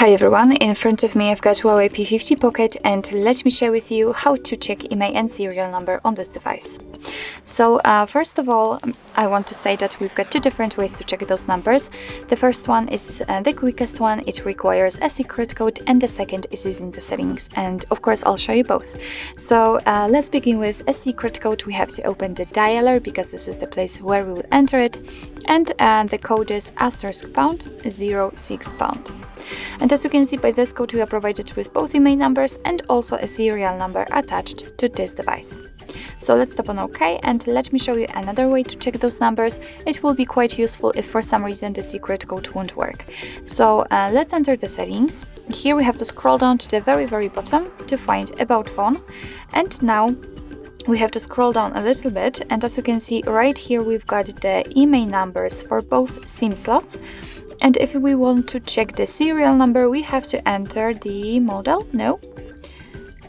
Hi everyone, in front of me I've got HUAWEI P50 Pocket, and let me share with you how to check IMEI and serial number on this device. So first of all, I want to say that we've got two different ways to check those numbers. The first one is the quickest one. It requires a secret code, and the second is using the settings, and of course I'll show you both. So let's begin with a secret code. We have to open the dialer because this is the place where we will enter it, and the code is *#06#. And as you can see, by this code we are provided with both IMEI numbers and also a serial number attached to this device. So let's tap on OK, and let me show you another way to check those numbers. It will be quite useful if for some reason the secret code won't work. So let's enter the settings. Here we have to scroll down to the very bottom to find About Phone, and now we have to scroll down a little bit, and as you can see right here we've got the IMEI numbers for both SIM slots. And if we want to check the serial number, we have to enter the model. No,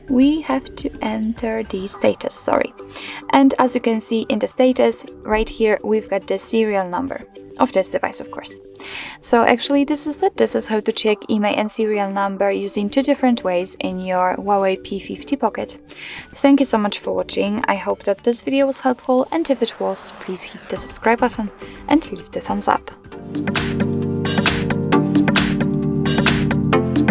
we have to enter the status, sorry. And as you can see in the status right here, we've got the serial number of this device, of course. So actually this is it. This is how to check IMEI and serial number using two different ways in your HUAWEI P50 Pocket. Thank you so much for watching. I hope that this video was helpful, and if it was, please hit the subscribe button and leave the thumbs up.